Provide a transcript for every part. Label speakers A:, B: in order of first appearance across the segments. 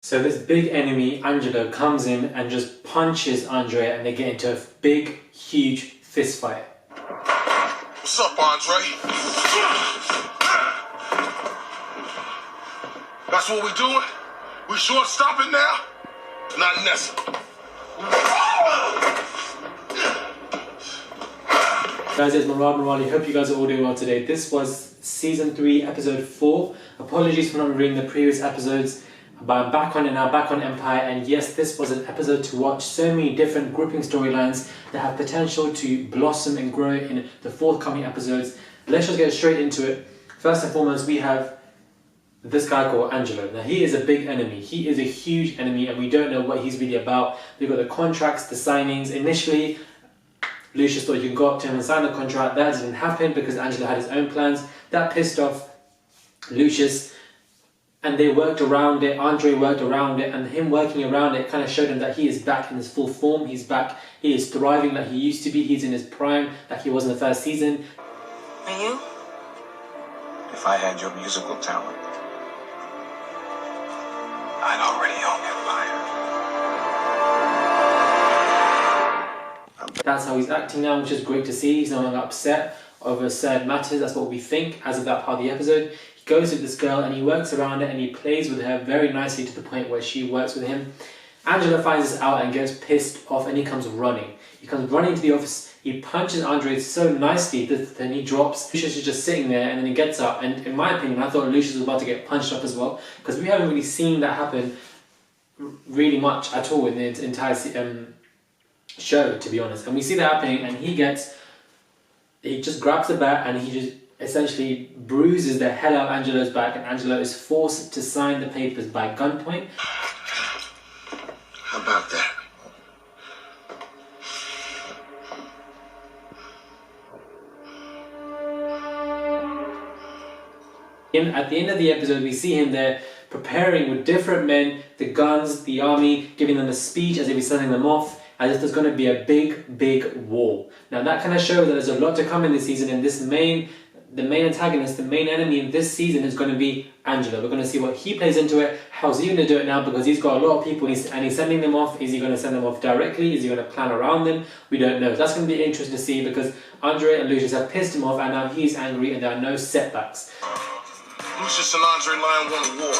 A: So this big enemy, Angelo, comes in and just punches Andre and they get into a big, huge fist fight.
B: What's up, Andre? That's what we doing? We short stopping now? Not necessary.
A: Guys, it's Marali. Hope you guys are all doing well today. This was Season 3, Episode 4. Apologies for not reading the previous episodes, but I'm back on it now, back on Empire, and yes, this was an episode to watch. So many different grouping storylines that have potential to blossom and grow in the forthcoming episodes. Let's just get straight into it. First and foremost, we have this guy called Angelo. Now, he is a big enemy. He is a huge enemy, and we don't know what he's really about. We've got the contracts, the signings. Initially, Lucius thought you could go up to him and sign the contract. That didn't happen because Angelo had his own plans. That pissed off Lucius, and they worked around it. Andre worked around it, and him working around it kind of showed him that he is back in his full form. He's back. He is thriving like he used to be. He's in his prime like he was in the first season.
C: And you? If I had your musical talent, I'd already own Empire.
A: That's how he's acting now, which is great to see. He's no longer upset over certain matters. That's what we think as of that part of the episode. He goes with this girl and he works around it and he plays with her very nicely to the point where she works with him. Angela finds this out and gets pissed off and he comes running. He comes running to the office. He punches Andre so nicely that then he drops. Lucius is just sitting there and then he gets up. And in my opinion, I thought Lucius was about to get punched up as well, because we haven't really seen that happen really much at all in the entire show, to be honest. And we see that happening and he just grabs the bat and he just essentially bruises the hell out of Angelo's back, and Angelo is forced to sign the papers by gunpoint.
B: How about that?
A: At the end of the episode, we see him there preparing with different men, the guns, the army, giving them a speech as if he's sending them off, as if there's going to be a big war. Now that kind of shows that there's a lot to come in this season, and the main antagonist, the main enemy in this season is going to be Angelo. We're going to see what he plays into it. How's he going to do it now? Because he's got a lot of people and he's sending them off. Is he going to send them off directly? Is he going to plan around them? We don't know. That's going to be interesting to see, because Andre and Lucius have pissed him off and now he's angry and there are no setbacks.
B: Lucius and Andre Lyon won a war.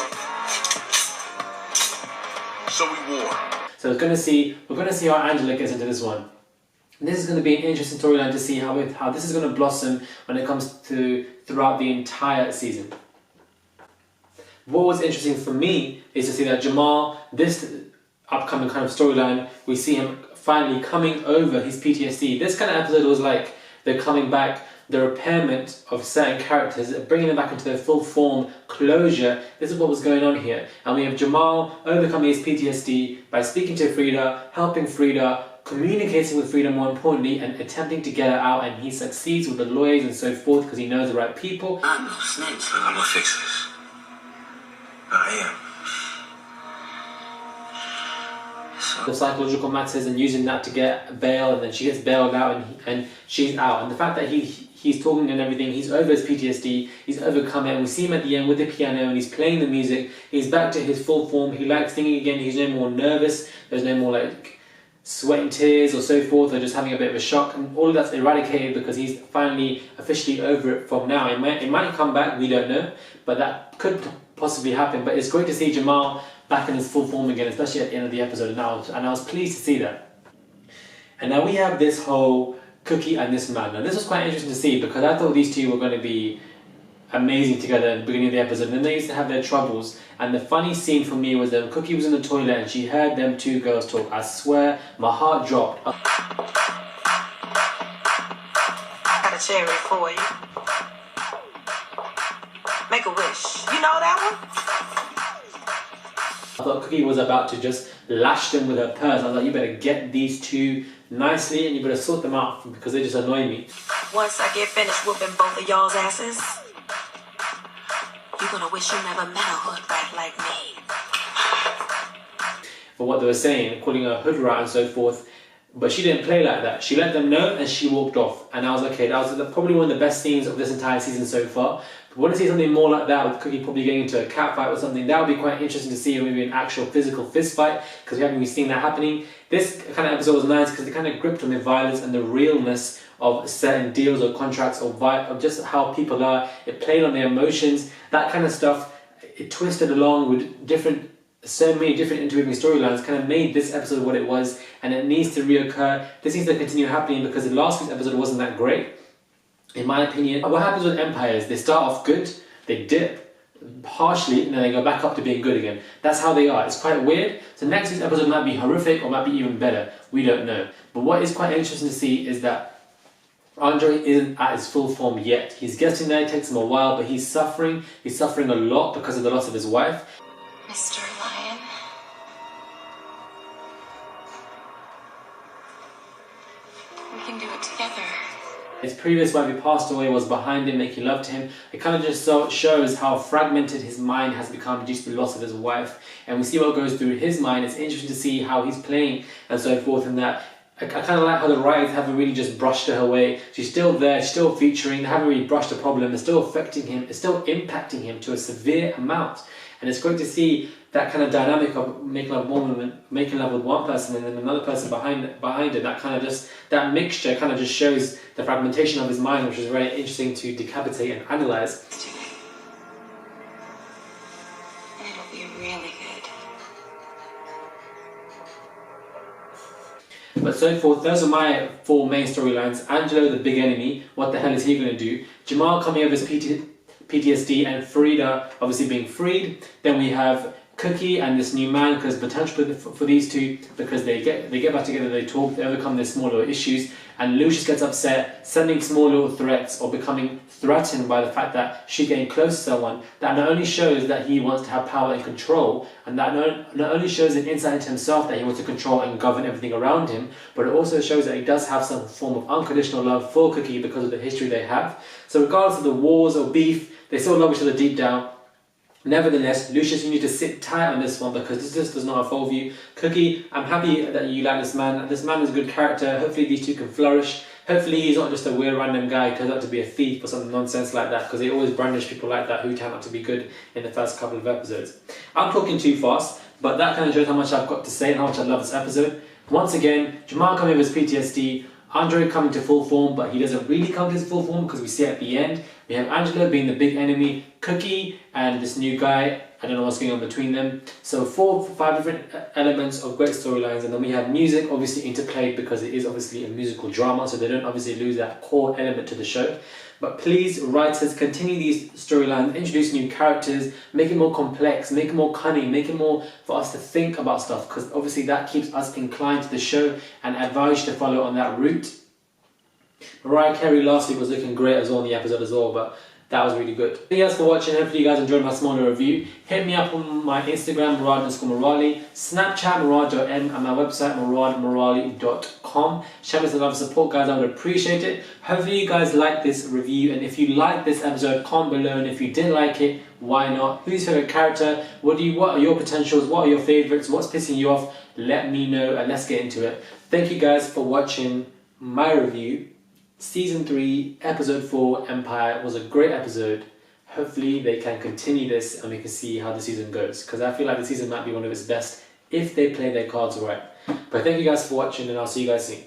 B: So we war.
A: So we're going to see how Angelo gets into this one. This is going to be an interesting storyline to see how this is going to blossom when it comes to throughout the entire season. What was interesting for me is to see that Jamal, this upcoming kind of storyline, we see him finally coming over his PTSD. This kind of episode was like they're coming back, the repairment of certain characters, bringing them back into their full form, closure. This is what was going on here. And we have Jamal overcoming his PTSD by speaking to Frida, helping Frida, communicating with Frida more importantly, and attempting to get her out, and he succeeds with the lawyers and so forth because he knows the right people.
C: I'm no snitch, but I'm gonna fix this. I am. So
A: The psychological matters and using that to get bail, and then she gets bailed out and she's out. And the fact that he's talking and everything, he's over his PTSD, he's overcome it, and we see him at the end with the piano and he's playing the music, he's back to his full form, he likes singing again, he's no more nervous, there's no more like sweating tears or so forth, or just having a bit of a shock, and all of that's eradicated because he's finally officially over it from now. It might come back, we don't know, but that could possibly happen. But it's great to see Jamal back in his full form again, especially at the end of the episode, and I was pleased to see that. And now we have this whole Cookie and this man. Now this was quite interesting to see because I thought these two were going to be amazing together at the beginning of the episode, and then they used to have their troubles. And the funny scene for me was that Cookie was in the toilet and she heard them two girls talk. I swear my heart dropped.
C: got a cherry for you. Make a wish. You know that one?
A: I thought Cookie was about to just lash them with her purse. I was like, you better get these two nicely and you better sort them out because they just annoy me.
C: Once I get finished whooping both of y'all's asses, you're gonna wish you never met a hood rat like me.
A: For what they were saying, calling her hood rat and so forth, But she didn't play like that. She let them know and she walked off. And I was okay, that was probably one of the best scenes of this entire season so far. If we want to see something more like that, with Cookie probably getting into a cat fight or something, that would be quite interesting to see, or maybe an actual physical fist fight, because we haven't really seen that happening. This kind of episode was nice because it kind of gripped on the violence and the realness of certain deals or contracts or just how people are. It played on their emotions, that kind of stuff. It twisted along with so many different interweaving storylines, kind of made this episode what it was, and it needs to reoccur. This needs to continue happening because the last week's episode wasn't that great, in my opinion. What happens with Empire is they start off good, they dip harshly, and then they go back up to being good again. That's how they are. It's quite weird. So next week's episode might be horrific or might be even better. We don't know. But what is quite interesting to see is that Andre isn't at his full form yet. He's getting there, it takes him a while, but he's suffering. He's suffering a lot because of the loss of his wife.
D: Mr. Lion. We can do it together.
A: His previous wife who passed away was behind him, making love to him. It kind of just shows how fragmented his mind has become due to the loss of his wife. And we see what goes through his mind. It's interesting to see how he's playing and so forth, and that I kind of like how the writers haven't really just brushed her away. She's still there, she's still featuring. They haven't really brushed the problem. It's still affecting him. It's still impacting him to a severe amount. And it's great to see that kind of dynamic of making love with one person and then another person behind it. That mixture kind of just shows the fragmentation of his mind, which is very interesting to decapitate and analyze.
D: And it'll be really good.
A: But so forth, those are my 4 main storylines. Angelo, the big enemy, what the hell is he going to do? Jamal coming over his PTSD and Frida obviously being freed. Then we have Cookie and this new man, because potential for these two, because they get back together, they talk, they overcome their small little issues, and Lucius gets upset, sending small little threats or becoming threatened by the fact that she's getting close to someone. That not only shows that he wants to have power and control, and that not only shows an insight into himself that he wants to control and govern everything around him, but it also shows that he does have some form of unconditional love for Cookie because of the history they have. So regardless of the wars or beef, they still love each other deep down. Nevertheless, Lucius, you need to sit tight on this one because this just does not involve you. Cookie, I'm happy that you like this man. This man is a good character. Hopefully these two can flourish. Hopefully he's not just a weird random guy who turns out to be a thief or some nonsense like that, because they always brandish people like that who turn out to be good in the first couple of episodes. I'm talking too fast, but that kind of shows how much I've got to say and how much I love this episode. Once again, Jamal coming with his PTSD, Andre coming to full form, but he doesn't really come to his full form because we see at the end. We have Angelo being the big enemy, Cookie, and this new guy. I don't know what's going on between them. So 4 or 5 different elements of great storylines, and then we have music obviously interplayed because it is obviously a musical drama, so they don't obviously lose that core element to the show. But please, writers, continue these storylines, introduce new characters, make it more complex, make it more cunning, make it more for us to think about stuff, because obviously that keeps us inclined to the show and advise you to follow on that route. Mariah Carey last week was looking great as well in the episode as well, but that was really good. Thank you guys for watching. Hopefully you guys enjoyed my smaller review. Hit me up on my Instagram, Murad_Morali, Snapchat, Murad.m, and my website, muradmorali.com. Show me some love and support, guys. I would appreciate it. Hopefully you guys like this review, and if you like this episode, comment below, and if you did like it, why not? Who's your favorite character? What are your potentials? What are your favorites? What's pissing you off? Let me know, and let's get into it. Thank you guys for watching my review. Season 3, Episode 4, Empire was a great episode. Hopefully they can continue this and we can see how the season goes, because I feel like the season might be one of its best if they play their cards right. But thank you guys for watching, and I'll see you guys soon.